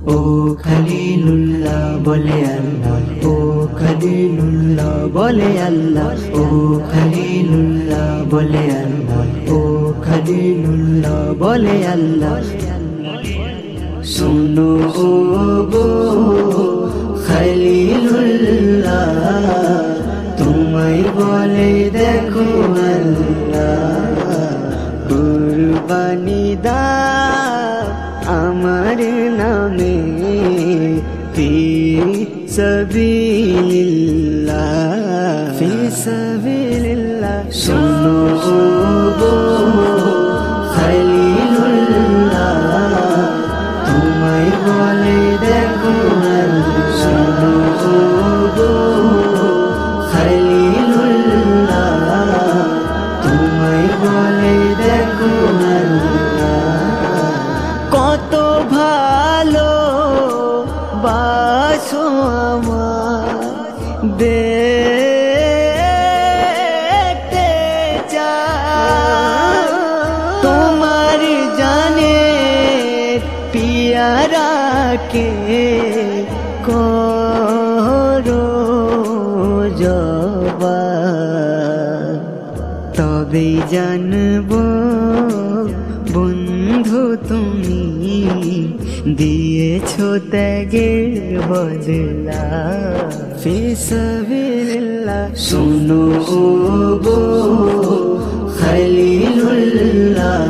ও খলিলুল্লাহ বলে আল্লাহ, ও খলিলুল্লাহ বলে আল্লাহ, ও খলিলুল্লাহ বলে আল্লাহ, ও খলিলুল্লাহ বলে আল্লাহ। শুনো ও গো খলিলুল্লাহ, তোমায় বলে দেখো আল্লাহ, কুরবানি দাও আমার নামে ফি সাবিলিল্লাহ, ফি সাবিলিল্লাহ। শুনো গো খলিলুল্লাহ, তোমায় বলে দেখো আল্লাহ, শুনো গো খলিলুল্লাহ, তোমায় বলে দেখো আল্লাহ। কত ভালো বাসো আমার দেখতে চাই, তোমার জানে পিয়ারাকে করো জবা, তবেই জানবো বন্ধু তুমি দিয়েছো ত্যাগের বদলা, ফি সাবিলিল্লাহ। শুনো গো খলিলুল্লাহ,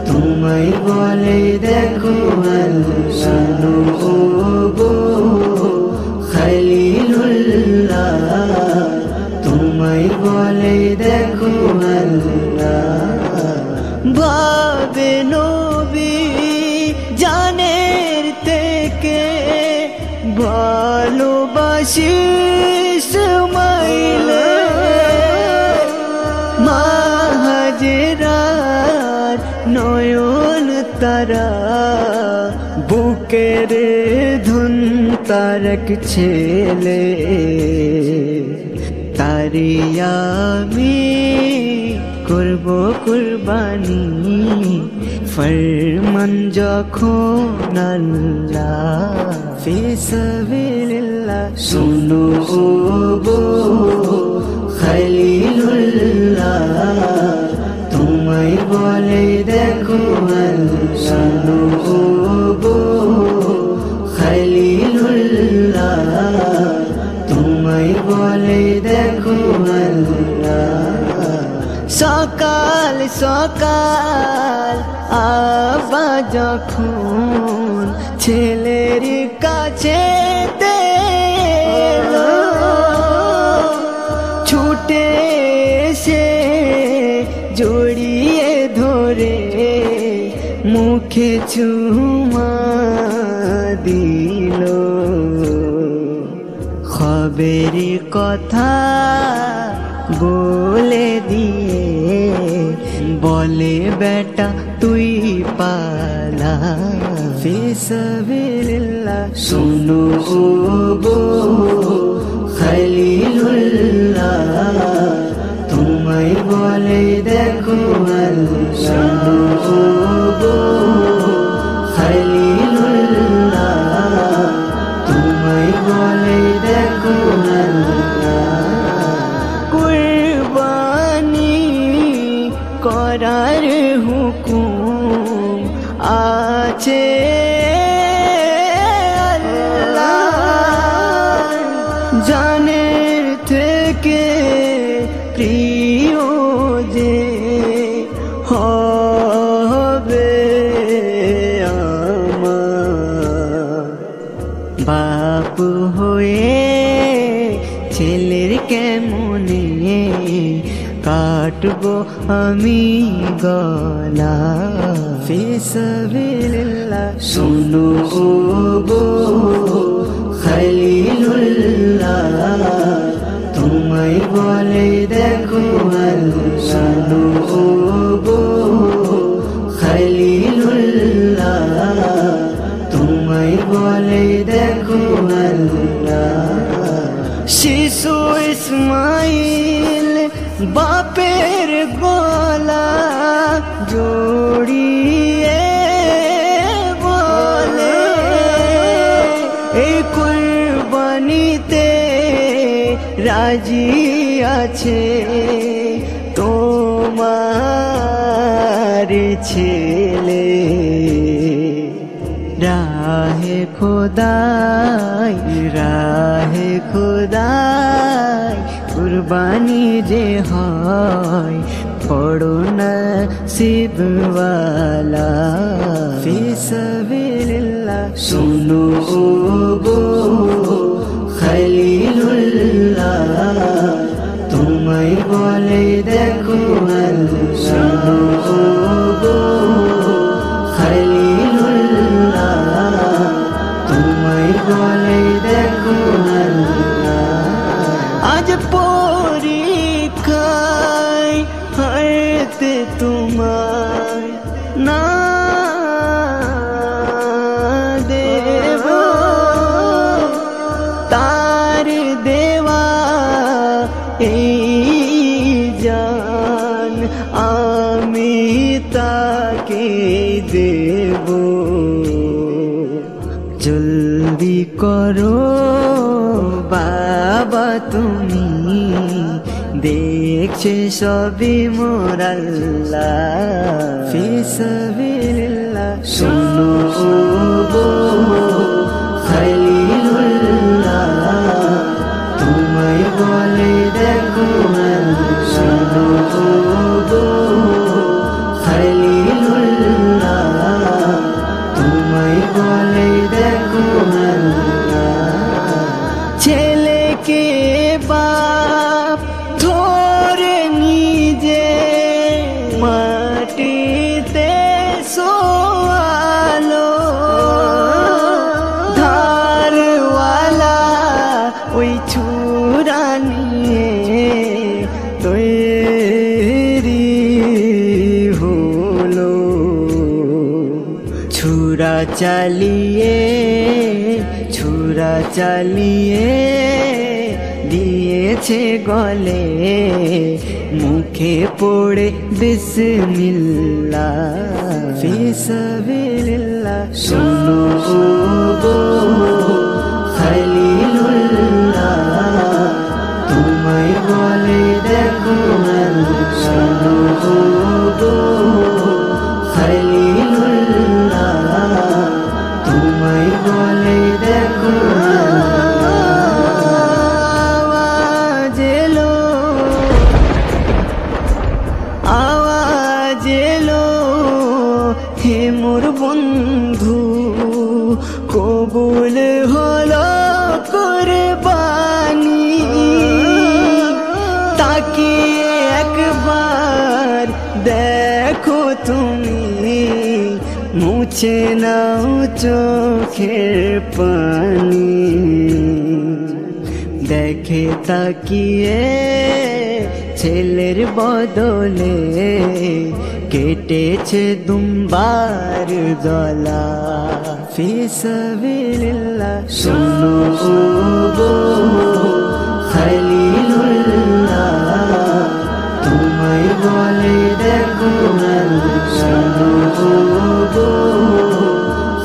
তোমায় বলে দেখো আল্লাহ, শুনো গো খলিলুল্লাহ, তোমায় বলে দেখো আল্লাহ। ভাবে নবী জানের থেকে ভালোবাসি মাইলে, মা হাজেরার নয়ন তারা বুকের ধুন তার এক ছেলে, তারি আমি করব কুরবানি ফরমান যখন আল্লাহ, ফি সাবিলিল্লাহ। শুনো গো খলিলুল্লাহ, তোমায় বলে দেখো আল্লাহ, শুনো গো খলিলুল্লাহ, তোমায় বলে দেখো আল্লাহ। সকাল সকাল আবা যখন ছেলের কাছে ছুটে সে জড়িয়ে ধরে মুখে চুমা দিল, খবরের কথা বলে দিয়ে বলে বেটা তুই পালা, ফি সাবিলিল্লাহ। শুনো গো খলিলুল্লাহ, তোমায় বলে দেখো আল্লাহ, শুনো গো খলিলুল্লাহ, তোমায় বলে দেখো আল্লাহ। কুরবানি করার হুকুম আছে আল্লাহ, জানের থেকে প্রিয় যে হবে আমার, বাপ হয়ে ছেলের কেমনে কাটবো আমি গলা, ফি সাবিলিল্লাহ। শুনো গো খলিলুল্লাহ, তোমায় বলে দেখো আল্লাহ, শুনো শিশু ইসমাইল বাপের গলা জড়িয়ে বলে এই কুরবানিতে রাজি আছে তোমার ছেলে। রাহে খোদাই কুরবানি যে হয় পড়ো নসিবওয়ালা ফি সাবিলিল্লাহ। শোনো গো খলিলুল্লাহ তোমায় বলে দেখো আল্লাহ। শোনো গো খলিলুল্লাহ তোমায় বলে দেখো আল্লাহ। আজ পরীক্ষায় হারতে তোমায় না দেব তার দেওয়া এই জান আমি তাকে দেব। জলদি করো বাবা তুমি দেখছে সবই মোর আল্লাহ ফি সাবিলিল্লাহ। শোনো গো খলিলুল্লাহ তোমায় বলে দেখো আল্লাহ। শোনো গো খলিলুল্লাহ তোমায় বলে দেখো আল্লাহ। ছেলেকে বাপ ধরে নিজে মাটিতে শোয়ালো ধারওয়ালা ওই ছুরা নিয়ে তৈরি হলো। ছুরা চালিয়ে দিয়েছে গলে মুখে পড়ে বিসমিল্লাহ ফি সাবিলিল্লাহ। শোনো গো খলিলুল্লাহ তোমায় বলে দেখো আল্লাহ। শোনো গো খলিলুল্লাহ তোমায় বলে দেখো আওয়াজ এলো হে মোর বন্ধু কবুল হলো কুরবানি। তাকিয়ে একবার দেখো তুমি মুছে নাও চোখের পানি। দেখে তাকিয়ে ছেলের বদলে কেটেছে দুম্বার গলা ফি সাবিলিল্লাহ। শোনো গো খলিলুল্লাহ তোমায় বলে দেখো আল্লাহ। শোনো গো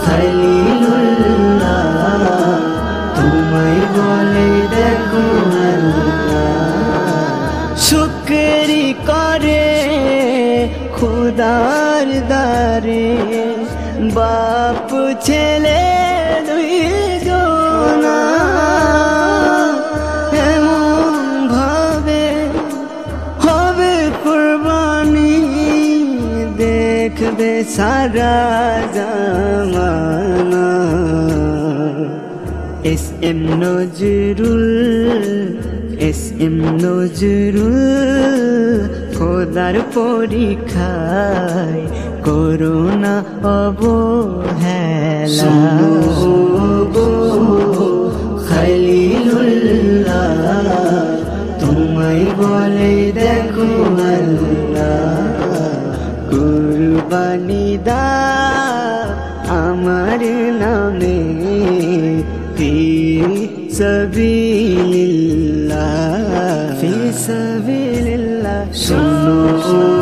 খলিলুল্লাহ তোমায় বলে দেখো আল্লাহ। শুকরি করে খুদার দারে বাপ ছেলে দুই জনা এমন ভাবে হবে কুরবানি দেখবে সারা জামানা। এস.এম. নজরুল খোদার পরীক্ষায় করোনা অবহেলা। গো খলিলুল্লাহ তোমায় বলে দেখো আল্লাহ। কুরবানি দাও আমার নামে ফি সাবিলিল্লাহ, ফি সাবিলিল্লাহ। শোনো